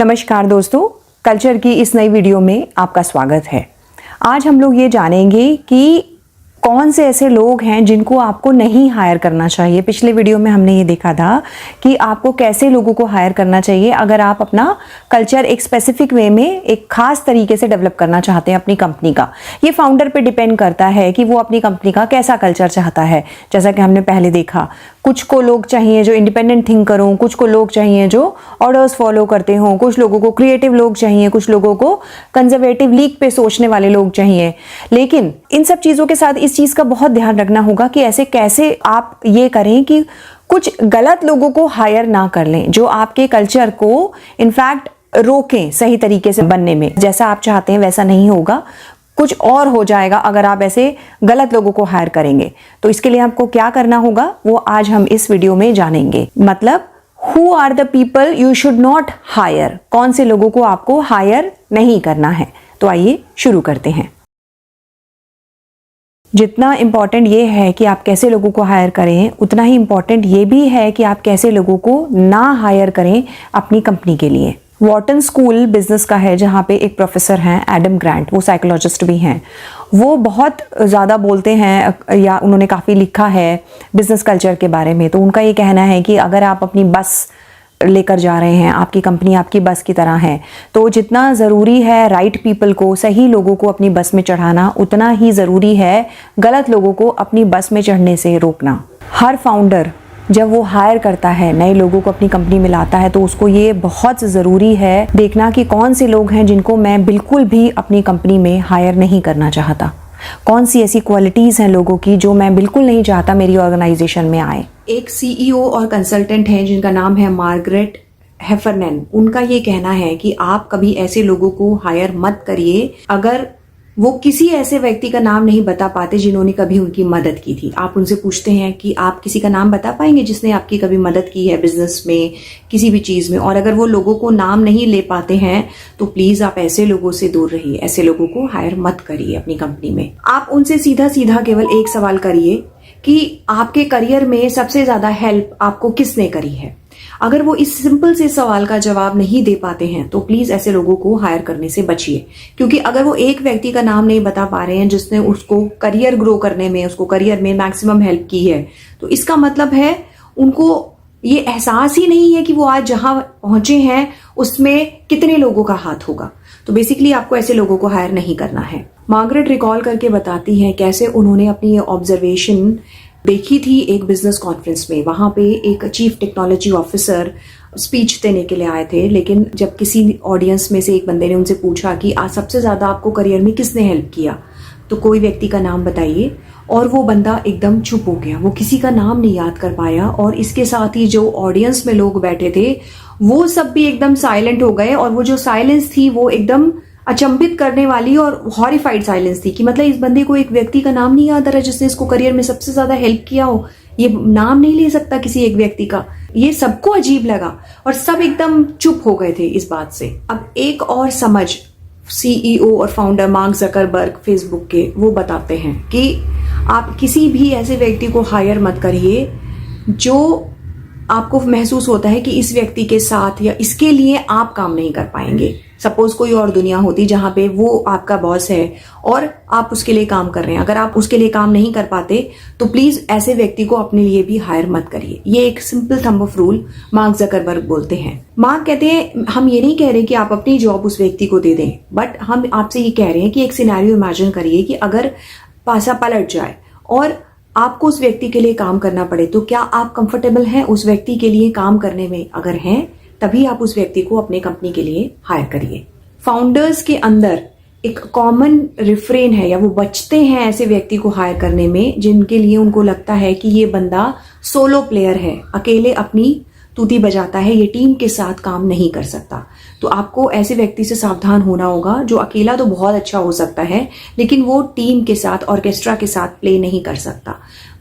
नमस्कार दोस्तों, कल्चर की इस नई वीडियो में आपका स्वागत है। आज हम लोग ये जानेंगे कि कौन से ऐसे लोग हैं जिनको आपको नहीं हायर करना चाहिए। पिछले वीडियो में हमने ये देखा था कि आपको कैसे लोगों को हायर करना चाहिए अगर आप अपना कल्चर एक स्पेसिफिक वे में एक खास तरीके से डेवलप करना चाहते हैं अपनी कंपनी का। ये फाउंडर पे डिपेंड करता है कि वो अपनी कंपनी का कैसा कल्चर चाहता है। जैसा कि हमने पहले देखा, कुछ को लोग चाहिए जो इंडिपेंडेंट थिंक करो, कुछ को लोग चाहिए जो ऑर्डर्स फॉलो करते हों, कुछ लोगों को क्रिएटिव लोग चाहिए, कुछ लोगों को कंजर्वेटिव लीक पे सोचने वाले लोग चाहिए। लेकिन इन सब चीज़ों के साथ इस चीज़ का बहुत ध्यान रखना होगा कि ऐसे कैसे आप ये करें कि कुछ गलत लोगों को हायर ना कर लें जो आपके कल्चर को इनफैक्ट रोकें सही तरीके से बनने में। जैसा आप चाहते हैं वैसा नहीं होगा, कुछ और हो जाएगा अगर आप ऐसे गलत लोगों को हायर करेंगे। तो इसके लिए आपको क्या करना होगा वो आज हम इस वीडियो में जानेंगे। मतलब who are the people you should not hire, कौन से लोगों को आपको हायर नहीं करना है। तो आइए शुरू करते हैं। जितना इम्पॉर्टेंट ये है कि आप कैसे लोगों को हायर करें, उतना ही इम्पॉर्टेंट ये भी है कि आप कैसे लोगों को ना हायर करें अपनी कंपनी के लिए। वॉर्टन स्कूल बिजनेस का है जहाँ पे एक प्रोफेसर हैं एडम ग्रांट, वो साइकोलॉजिस्ट भी हैं। वो बहुत ज़्यादा बोलते हैं या उन्होंने काफ़ी लिखा है बिजनेस कल्चर के बारे में। तो उनका ये कहना है कि अगर आप अपनी बस लेकर जा रहे हैं, आपकी कंपनी आपकी बस की तरह है, तो जितना ज़रूरी है राइट पीपल को, सही लोगों को अपनी बस में चढ़ाना, उतना ही ज़रूरी है गलत लोगों को अपनी बस में चढ़ने से रोकना। हर फाउंडर जब वो हायर करता है, नए लोगों को अपनी कंपनी में लाता है, तो उसको ये बहुत ज़रूरी है देखना कि कौन से लोग हैं जिनको मैं बिल्कुल भी अपनी कंपनी में हायर नहीं करना चाहता। कौन सी ऐसी क्वालिटीज़ हैं लोगों की जो मैं बिल्कुल नहीं चाहता मेरी ऑर्गेनाइजेशन में आए। एक सीईओ और कंसल्टेंट हैं जिनका नाम है मार्गरेट हेफरनैन। उनका ये कहना है कि आप कभी ऐसे लोगों को हायर मत करिए अगर वो किसी ऐसे व्यक्ति का नाम नहीं बता पाते जिन्होंने कभी उनकी मदद की थी। आप उनसे पूछते हैं कि आप किसी का नाम बता पाएंगे जिसने आपकी कभी मदद की है बिजनेस में, किसी भी चीज में, और अगर वो लोगों को नाम नहीं ले पाते हैं तो प्लीज आप ऐसे लोगों से दूर रहिए, ऐसे लोगों को हायर मत करिए अपनी कंपनी में। आप उनसे सीधा सीधा केवल एक सवाल करिए कि आपके करियर में सबसे ज्यादा हेल्प आपको किसने करी है। अगर वो इस सिंपल से सवाल का जवाब नहीं दे पाते हैं तो प्लीज ऐसे लोगों को हायर करने से बचिए। क्योंकि अगर वो एक व्यक्ति का नाम नहीं बता पा रहे हैं जिसने उसको करियर ग्रो करने में, उसको करियर में मैक्सिमम हेल्प की है, तो इसका मतलब है उनको ये एहसास ही नहीं है कि वो आज जहां पहुंचे हैं उसमें कितने लोगों का हाथ होगा। तो बेसिकली आपको ऐसे लोगों को हायर नहीं करना है। मार्गरेट रिकॉल करके बताती है कैसे उन्होंने अपनी ऑब्जर्वेशन देखी थी एक बिजनेस कॉन्फ्रेंस में। वहां पे एक चीफ टेक्नोलॉजी ऑफिसर स्पीच देने के लिए आए थे, लेकिन जब किसी ऑडियंस में से एक बंदे ने उनसे पूछा कि आज सबसे ज्यादा आपको करियर में किसने हेल्प किया, तो कोई व्यक्ति का नाम बताइए, और वो बंदा एकदम चुप हो गया। वो किसी का नाम नहीं याद कर पाया और इसके साथ ही जो ऑडियंस में लोग बैठे थे वो सब भी एकदम साइलेंट हो गए। और वो जो साइलेंस थी वो एकदम अचंभित करने वाली और हॉरिफाइड साइलेंस थी कि मतलब इस बंदे को एक व्यक्ति का नाम नहीं याद आ रहा जिसने इसको करियर में सबसे ज्यादा हेल्प किया हो। ये नाम नहीं ले सकता किसी एक व्यक्ति का। ये सबको अजीब लगा और सब एकदम चुप हो गए थे इस बात से। अब एक और समझ सीईओ और फाउंडर मार्क जकरबर्ग फेसबुक के, वो बताते हैं कि आप किसी भी ऐसे व्यक्ति को हायर मत करिए जो आपको महसूस होता है कि इस व्यक्ति के साथ या इसके लिए आप काम नहीं कर पाएंगे। सपोज कोई और दुनिया होती जहां पे वो आपका बॉस है और आप उसके लिए काम कर रहे हैं, अगर आप उसके लिए काम नहीं कर पाते तो प्लीज ऐसे व्यक्ति को अपने लिए भी हायर मत करिए। ये एक simple thumb of rule mark Zuckerberg बोलते हैं। मार्क कहते हैं हम ये नहीं कह रहे कि आप अपनी जॉब उस व्यक्ति को दे दें, बट हम आपसे ये कह रहे हैं कि एक सिनेरियो इमेजिन करिए कि अगर पासा पलट जाए और आपको उस व्यक्ति के लिए काम करना पड़े, तो क्या आप कंफर्टेबल हैं उस व्यक्ति के लिए काम करने में? अगर हैं तभी आप उस व्यक्ति को अपने कंपनी के लिए हायर करिए। फाउंडर्स के अंदर एक कॉमन रिफ्रेन है या वो बचते हैं ऐसे व्यक्ति को हायर करने में जिनके लिए उनको लगता है कि ये बंदा सोलो प्लेयर है, अकेले अपनी तूती बजाता है, ये टीम के साथ काम नहीं कर सकता। तो आपको ऐसे व्यक्ति से सावधान होना होगा जो अकेला तो बहुत अच्छा हो सकता है लेकिन वो टीम के साथ, ऑर्केस्ट्रा के साथ प्ले नहीं कर सकता।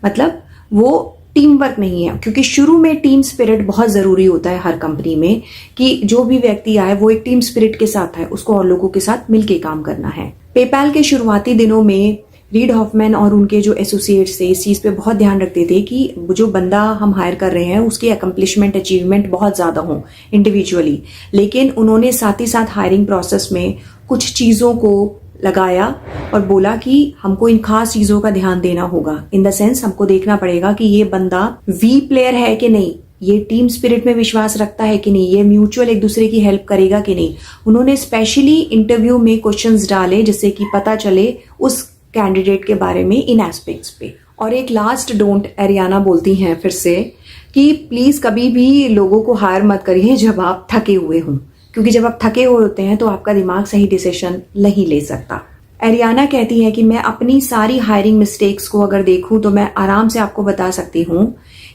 मतलब वो टीम वर्क नहीं है, क्योंकि शुरू में टीम स्पिरिट बहुत जरूरी होता है हर कंपनी में कि जो भी व्यक्ति आए वो एक टीम स्पिरिट के साथ है, उसको और लोगों के साथ मिलके काम करना है। पेपैल के शुरुआती दिनों में रीड हॉफमैन और उनके जो एसोसिएट्स थे इस चीज़ पे बहुत ध्यान रखते थे कि जो बंदा हम हायर कर रहे हैं उसके अकम्पलिशमेंट अचीवमेंट बहुत ज़्यादा हों इंडिविजुअली, लेकिन उन्होंने साथ ही साथ हायरिंग प्रोसेस में कुछ चीज़ों को लगाया और बोला कि हमको इन खास चीज़ों का ध्यान देना होगा। इन द सेंस हमको देखना पड़ेगा कि ये बंदा वी प्लेयर है कि नहीं, ये टीम स्पिरिट में विश्वास रखता है कि नहीं, ये म्यूचुअल एक दूसरे की हेल्प करेगा कि नहीं। उन्होंने स्पेशली इंटरव्यू में क्वेश्चंस डाले जिससे कि पता चले उस कैंडिडेट के बारे में इन एस्पेक्ट्स पे। और एक लास्ट डोंट एरियाना बोलती हैं फिर से कि प्लीज कभी भी लोगों को हायर मत करिए जब आप थके हुए हों, क्योंकि जब आप थके हुए होते हैं तो आपका दिमाग सही डिसीजन नहीं ले सकता। एरियाना कहती है कि मैं अपनी सारी हायरिंग मिस्टेक्स को अगर देखूं तो मैं आराम से आपको बता सकती हूं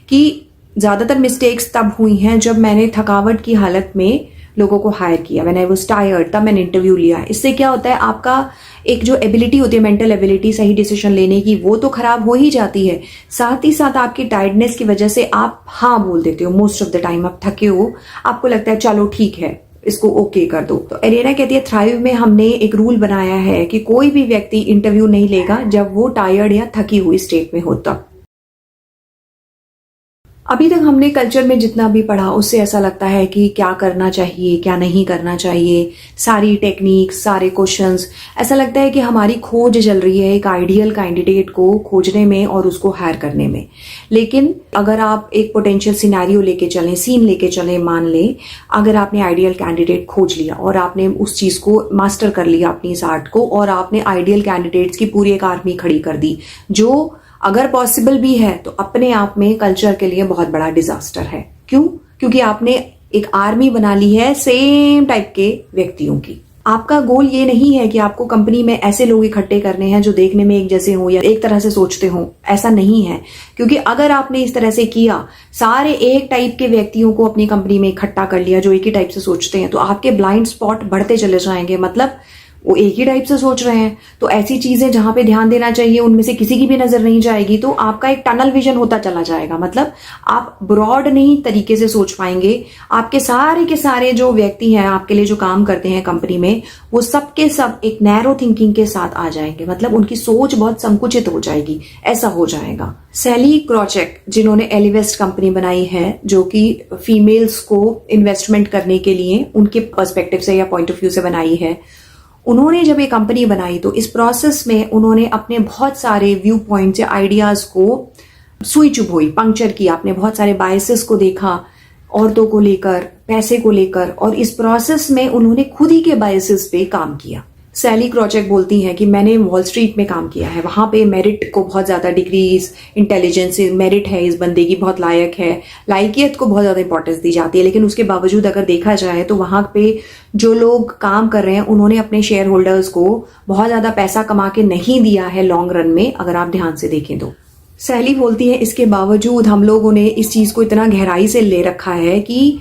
कि ज्यादातर मिस्टेक्स तब हुई हैं जब मैंने थकावट की हालत में लोगों को हायर किया, व्हेन आई वाज टायर्ड, तब मैंने इंटरव्यू लिया। इससे क्या होता है, आपका एक जो एबिलिटी होती है, मेंटल एबिलिटी सही डिसीजन लेने की, वो तो खराब हो ही जाती है, साथ ही साथ आपकी टायर्डनेस की वजह से आप हाँ बोल देते हो। मोस्ट ऑफ द टाइम आप थके हो, आपको लगता है चलो ठीक है इसको ओके कर दो। तो एरियाना कहती है थ्राइव में हमने एक रूल बनाया है कि कोई भी व्यक्ति इंटरव्यू नहीं लेगा जब वो टायर्ड या थकी हुई स्टेट में हो तब। अभी तक हमने कल्चर में जितना भी पढ़ा उससे ऐसा लगता है कि क्या करना चाहिए क्या नहीं करना चाहिए, सारी टेक्निक्स, सारे क्वेश्चंस, ऐसा लगता है कि हमारी खोज चल रही है एक आइडियल कैंडिडेट को खोजने में और उसको हायर करने में। लेकिन अगर आप एक पोटेंशियल सिनेरियो लेके चलें, सीन लेके चलें, मान लें अगर आपने आइडियल कैंडिडेट खोज लिया और आपने उस चीज को मास्टर कर लिया अपनी इस आर्ट को, और आपने आइडियल कैंडिडेट्स की पूरी एक आर्मी खड़ी कर दी, जो अगर पॉसिबल भी है तो अपने आप में कल्चर के लिए बहुत बड़ा डिजास्टर है। क्यों? क्योंकि आपने एक आर्मी बना ली है सेम टाइप के व्यक्तियों की। आपका गोल ये नहीं है कि आपको कंपनी में ऐसे लोग इकट्ठे करने हैं जो देखने में एक जैसे हो या एक तरह से सोचते हो, ऐसा नहीं है। क्योंकि अगर आपने इस तरह से किया, सारे एक टाइप के व्यक्तियों को अपनी कंपनी में इकट्ठा कर लिया जो एक ही टाइप से सोचते हैं, तो आपके ब्लाइंड स्पॉट बढ़ते चले जाएंगे। मतलब वो एक ही टाइप से सोच रहे हैं, तो ऐसी चीजें जहां पे ध्यान देना चाहिए उनमें से किसी की भी नजर नहीं जाएगी, तो आपका एक टनल विजन होता चला जाएगा। मतलब आप ब्रॉड नहीं तरीके से सोच पाएंगे। आपके सारे के सारे जो व्यक्ति हैं आपके लिए जो काम करते हैं कंपनी में, वो सब के सब एक नैरो थिंकिंग के साथ आ जाएंगे। मतलब उनकी सोच बहुत संकुचित हो जाएगी, ऐसा हो जाएगा। सैली क्रॉचेक जिन्होंने एलिवेस्ट कंपनी बनाई है, जो कि फीमेल्स को इन्वेस्टमेंट करने के लिए उनके पर्सपेक्टिव से या पॉइंट ऑफ व्यू से बनाई है, उन्होंने जब ये कंपनी बनाई तो इस प्रोसेस में उन्होंने अपने बहुत सारे व्यू पॉइंट्स या आइडियाज को सुई चुभोई, पंक्चर किया। आपने बहुत सारे बायसेस को देखा, औरतों को लेकर, पैसे को लेकर, और इस प्रोसेस में उन्होंने खुद ही के बायसेस पे काम किया। सैली क्रॉचेक बोलती हैं कि मैंने वॉल स्ट्रीट में काम किया है, वहां पे मेरिट को बहुत ज्यादा, डिग्रीज, इंटेलिजेंस, मेरिट है इस बंदे की, बहुत लायक है, लायकियत को बहुत ज्यादा इंपॉर्टेंस दी जाती है। लेकिन उसके बावजूद अगर देखा जाए तो वहां पे जो लोग काम कर रहे हैं उन्होंने अपने शेयर होल्डर्स को बहुत ज्यादा पैसा कमा के नहीं दिया है लॉन्ग रन में, अगर आप ध्यान से देखें तो। सैली बोलती है इसके बावजूद हम लोगों ने इस चीज को इतना गहराई से ले रखा है कि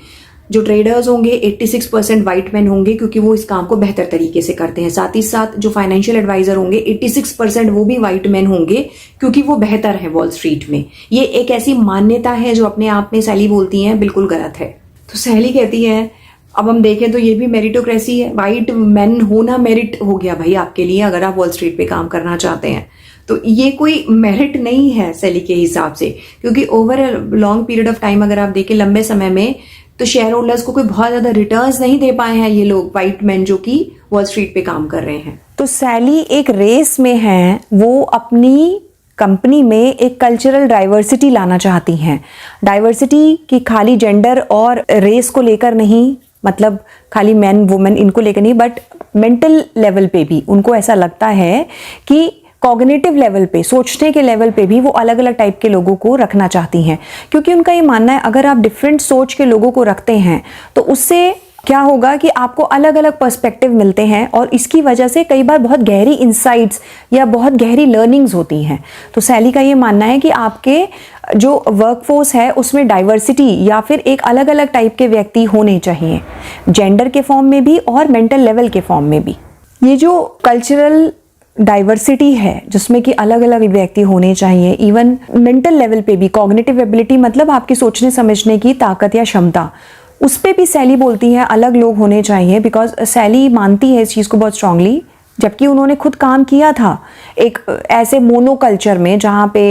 जो ट्रेडर्स होंगे 86% वाइट मैन होंगे, क्योंकि वो इस काम को बेहतर तरीके से करते हैं। साथ ही साथ जो फाइनेंशियल एडवाइजर होंगे 86% वो भी वाइट मैन होंगे, क्योंकि वो बेहतर है वॉल स्ट्रीट में। ये एक ऐसी मान्यता है जो अपने आप में सैली बोलती हैं बिल्कुल गलत है। तो सैली कहती है अब हम देखें तो ये भी मेरिटोक्रेसी है, वाइट मैन होना मेरिट हो गया भाई आपके लिए, अगर आप वॉल स्ट्रीट पे काम करना चाहते हैं। तो ये कोई मेरिट नहीं है सैली के हिसाब से, क्योंकि over a long period of time अगर आप देखें लंबे समय में, तो शेयर होल्डर्स को कोई बहुत ज्यादा रिटर्न्स नहीं दे पाए हैं ये लोग वाइट मैन जो कि वॉल स्ट्रीट पे काम कर रहे हैं। तो सैली एक रेस में है, वो अपनी कंपनी में एक कल्चरल डाइवर्सिटी लाना चाहती हैं। डाइवर्सिटी की खाली जेंडर और रेस को लेकर नहीं, मतलब खाली मैन वुमेन इनको लेकर नहीं, बट मेंटल लेवल पे भी उनको ऐसा लगता है कि कॉग्निटिव लेवल पे, सोचने के लेवल पे भी वो अलग अलग टाइप के लोगों को रखना चाहती हैं। क्योंकि उनका ये मानना है अगर आप डिफरेंट सोच के लोगों को रखते हैं तो उससे क्या होगा कि आपको अलग अलग पर्सपेक्टिव मिलते हैं, और इसकी वजह से कई बार बहुत गहरी इंसाइट्स या बहुत गहरी लर्निंग्स होती हैं। तो सैली का ये मानना है कि आपके जो वर्कफोर्स है उसमें डाइवर्सिटी या फिर एक अलग अलग टाइप के व्यक्ति होने चाहिए, जेंडर के फॉर्म में भी और मेंटल लेवल के फॉर्म में भी। ये जो कल्चरल डाइवर्सिटी है जिसमें कि अलग अलग व्यक्ति होने चाहिए, इवन मेंटल लेवल पे भी, कॉग्निटिव एबिलिटी मतलब आपकी सोचने समझने की ताकत या क्षमता, उस पे भी सैली बोलती है अलग लोग होने चाहिए। बिकॉज सैली मानती है इस चीज़ को बहुत स्ट्रांगली, जबकि उन्होंने खुद काम किया था एक ऐसे मोनोकल्चर में जहाँ पे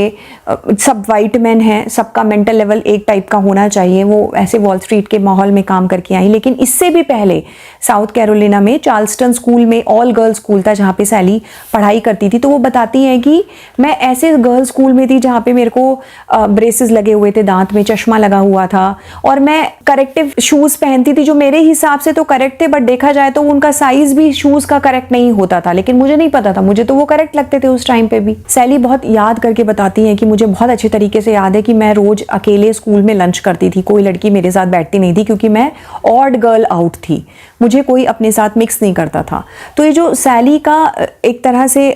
सब वाइट मैन हैं, सबका मेंटल लेवल एक टाइप का होना चाहिए। वो ऐसे वॉल स्ट्रीट के माहौल में काम करके आई। लेकिन इससे भी पहले साउथ कैरोलिना में चार्ल्सटन स्कूल में ऑल गर्ल्स स्कूल था जहाँ पे सैली पढ़ाई करती थी। तो वो बताती हैं कि मैं ऐसे गर्ल्स स्कूल में थी जहाँ पे मेरे को ब्रेसेस लगे हुए थे, दांत में चश्मा लगा हुआ था और मैं करेक्टिव शूज़ पहनती थी जो मेरे हिसाब से तो करेक्ट थे, बट देखा जाए तो उनका साइज भी शूज़ का करेक्ट नहीं होता था। लेकिन मुझे नहीं पता था, मुझे तो वो करेक्ट लगते थे उस टाइम पे भी। सैली बहुत याद करके बताती हैं कि मुझे बहुत अच्छे तरीके से याद है कि मैं रोज अकेले स्कूल में लंच करती थी, कोई लड़की मेरे साथ बैठती नहीं थी क्योंकि मैं ऑड गर्ल आउट थी, मुझे कोई अपने साथ मिक्स नहीं करता था। तो ये जो सैली का एक तरह से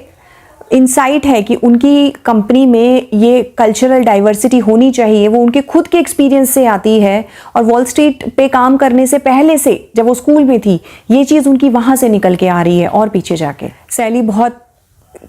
इंसाइट है कि उनकी कंपनी में ये कल्चरल डाइवर्सिटी होनी चाहिए, वो उनके खुद के एक्सपीरियंस से आती है। और वॉल स्ट्रीट पे काम करने से पहले से जब वो स्कूल में थी ये चीज़ उनकी वहाँ से निकल के आ रही है और पीछे जाके। सैली बहुत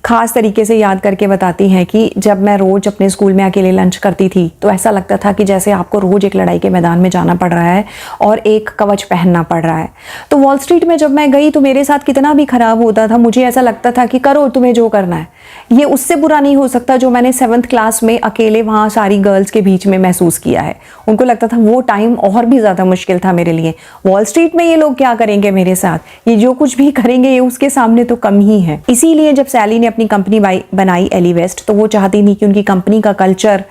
खास तरीके से याद करके बताती हैं कि जब मैं रोज अपने स्कूल में अकेले लंच करती थी तो ऐसा लगता था कि जैसे आपको रोज एक लड़ाई के मैदान में जाना पड़ रहा है और एक कवच पहनना पड़ रहा है। तो वॉल स्ट्रीट में जब मैं गई तो मेरे साथ कितना भी खराब होता था, मुझे ऐसा लगता था कि करो तुम्हें जो करना है, ये उससे बुरा नहीं हो सकता जो मैंने 7th क्लास में अकेले वहाँ सारी गर्ल्स के बीच में महसूस किया है। उनको लगता था वो टाइम और भी ज़्यादा मुश्किल था मेरे लिए। वॉल स्ट्रीट में ये लोग क्या करेंगे मेरे साथ, ये जो कुछ भी करेंगे ये उसके सामने तो कम ही है। इसीलिए जब सैली ने अपनी कंपनी बनाई एली वेस्ट, तो वो चाहती थी कि उनकी कंपनी का कल्चर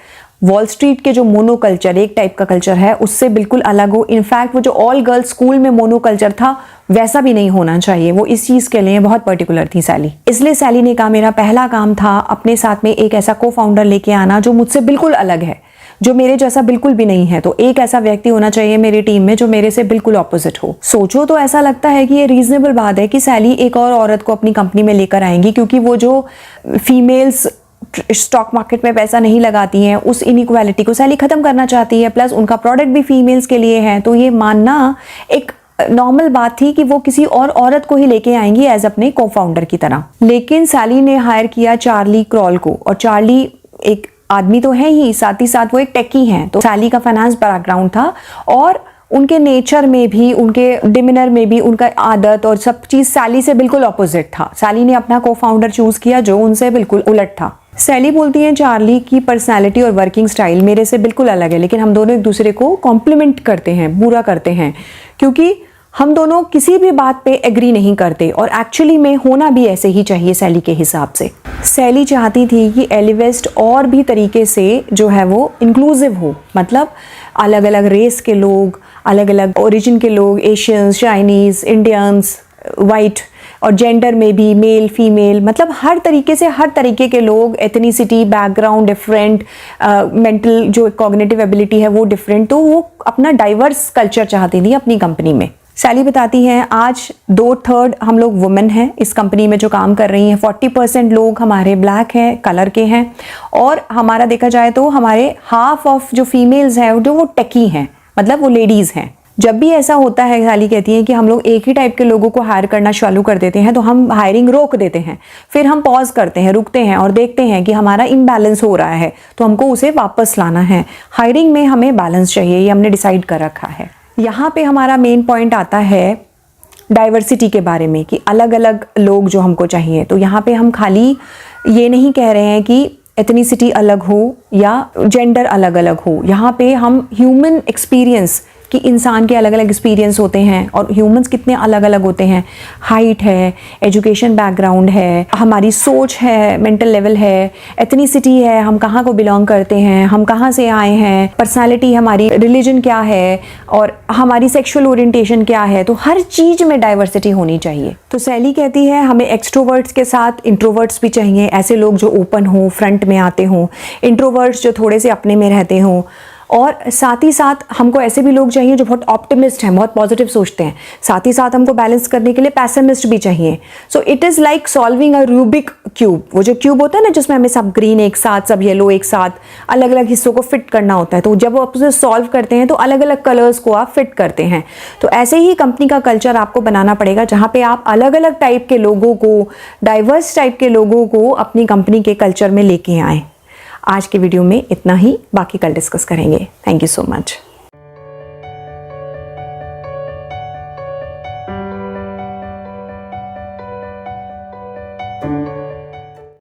वॉल स्ट्रीट के जो मोनो कल्चर एक टाइप का कल्चर है उससे बिल्कुल अलग हो। इनफैक्ट वो जो ऑल गर्ल्स स्कूल में मोनो कल्चर था वैसा भी नहीं होना चाहिए। वो इस चीज़ के लिए बहुत पर्टिकुलर थी सैली। इसलिए सैली ने कहा मेरा पहला काम था अपने साथ में एक ऐसा को फाउंडर लेके आना जो मुझसे बिल्कुल अलग है, जो मेरे जैसा बिल्कुल भी नहीं है। तो एक ऐसा व्यक्ति होना चाहिए मेरी टीम में जो मेरे से बिल्कुल ऑपोजिट हो। सोचो तो ऐसा लगता है कि ये रीजनेबल बात है कि सैली एक और औरत को अपनी कंपनी में लेकर आएंगी, क्योंकि वो जो फीमेल्स स्टॉक मार्केट में पैसा नहीं लगाती हैं उस इनइक्वालिटी को सैली खत्म करना चाहती है। प्लस उनका प्रोडक्ट भी फीमेल्स के लिए है, तो ये मानना एक नॉर्मल बात थी कि वो किसी और औरत को ही लेके आएंगी एज अपने को फाउंडर की तरह। लेकिन सैली ने हायर किया चार्ली क्रॉल को, और चार्ली एक आदमी तो है ही, साथ ही साथ वो एक टेकी हैं। तो सैली का फाइनेंस बैकग्राउंड था और उनके नेचर में भी, उनके डिमिनर में भी, उनका आदत और सब चीज़ सैली से बिल्कुल ऑपोजिट था। सैली ने अपना को फाउंडर चूज किया जो उनसे बिल्कुल उलट था। सैली बोलती हैं चार्ली की पर्सनालिटी और वर्किंग स्टाइल मेरे से बिल्कुल अलग है, लेकिन हम दोनों एक दूसरे को कॉम्प्लीमेंट करते हैं, पूरा करते हैं, क्योंकि हम दोनों किसी भी बात पे एग्री नहीं करते और एक्चुअली में होना भी ऐसे ही चाहिए सैली के हिसाब से। सैली चाहती थी कि एली वेस्ट और भी तरीके से जो है वो इंक्लूसिव हो, मतलब अलग अलग रेस के लोग, अलग अलग ओरिजिन के लोग, एशियंस, चाइनीज़, इंडियंस, वाइट, और जेंडर में भी मेल फीमेल, मतलब हर तरीके से हर तरीके के लोग, एथनिसिटी, बैकग्राउंड डिफरेंट, मेंटल जो कॉग्निटिव एबिलिटी है वो डिफरेंट। तो वो अपना डाइवर्स कल्चर चाहती थी अपनी कंपनी में। सैली बताती हैं आज 2/3 हम लोग वुमेन हैं इस कंपनी में जो काम कर रही हैं, 40% लोग हमारे ब्लैक हैं, कलर के हैं, और हमारा देखा जाए तो हमारे हाफ ऑफ जो फीमेल्स हैं जो वो टेकी हैं, मतलब वो लेडीज़ हैं। जब भी ऐसा होता है, सैली कहती हैं कि हम लोग एक ही टाइप के लोगों को हायर करना चालू कर देते हैं तो हम हायरिंग रोक देते हैं, फिर हम पॉज करते हैं, रुकते हैं और देखते हैं कि हमारा इम्बैलेंस हो रहा है तो हमको उसे वापस लाना है। हायरिंग में हमें बैलेंस चाहिए, ये हमने डिसाइड कर रखा है। यहाँ पे हमारा मेन पॉइंट आता है डाइवर्सिटी के बारे में कि अलग अलग लोग जो हमको चाहिए। तो यहाँ पे हम खाली ये नहीं कह रहे हैं कि एथनिसिटी अलग हो या जेंडर अलग अलग हो, यहाँ पे हम ह्यूमन एक्सपीरियंस कि इंसान के अलग अलग एक्सपीरियंस होते हैं और ह्यूमंस कितने अलग अलग होते हैं, हाइट है, एजुकेशन बैकग्राउंड है, हमारी सोच है, मेंटल लेवल है, एथनिसिटी है, हम कहाँ को बिलोंग करते हैं, हम कहाँ से आए हैं, पर्सनालिटी हमारी, रिलीजन क्या है और हमारी सेक्सुअल ओरिएंटेशन क्या है। तो हर चीज़ में डाइवर्सिटी होनी चाहिए। तो सैली कहती है हमें एक्सट्रोवर्ट्स के साथ इंट्रोवर्ट्स भी चाहिए, ऐसे लोग जो ओपन हो, फ्रंट में आते हों, इंट्रोवर्ट्स जो थोड़े से अपने में रहते हों, और साथ ही साथ हमको ऐसे भी लोग चाहिए जो बहुत ऑप्टिमिस्ट हैं, बहुत पॉजिटिव सोचते हैं। साथ ही साथ हमको बैलेंस करने के लिए पैसिमिस्ट भी चाहिए। So it is like solving a Rubik cube. वो जो क्यूब होता है ना जिसमें हमें सब ग्रीन एक साथ, सब येलो एक साथ, अलग अलग हिस्सों को फिट करना होता है, तो जब आप उसे सॉल्व करते हैं तो अलग अलग कलर्स को आप फिट करते हैं। तो ऐसे ही कंपनी का कल्चर आपको बनाना पड़ेगा जहाँ पे आप अलग अलग टाइप के लोगों को, डाइवर्स टाइप के लोगों को अपनी कंपनी के कल्चर में लेके आएँ। आज के वीडियो में इतना ही, बाकी कल डिस्कस करेंगे। Thank you so much.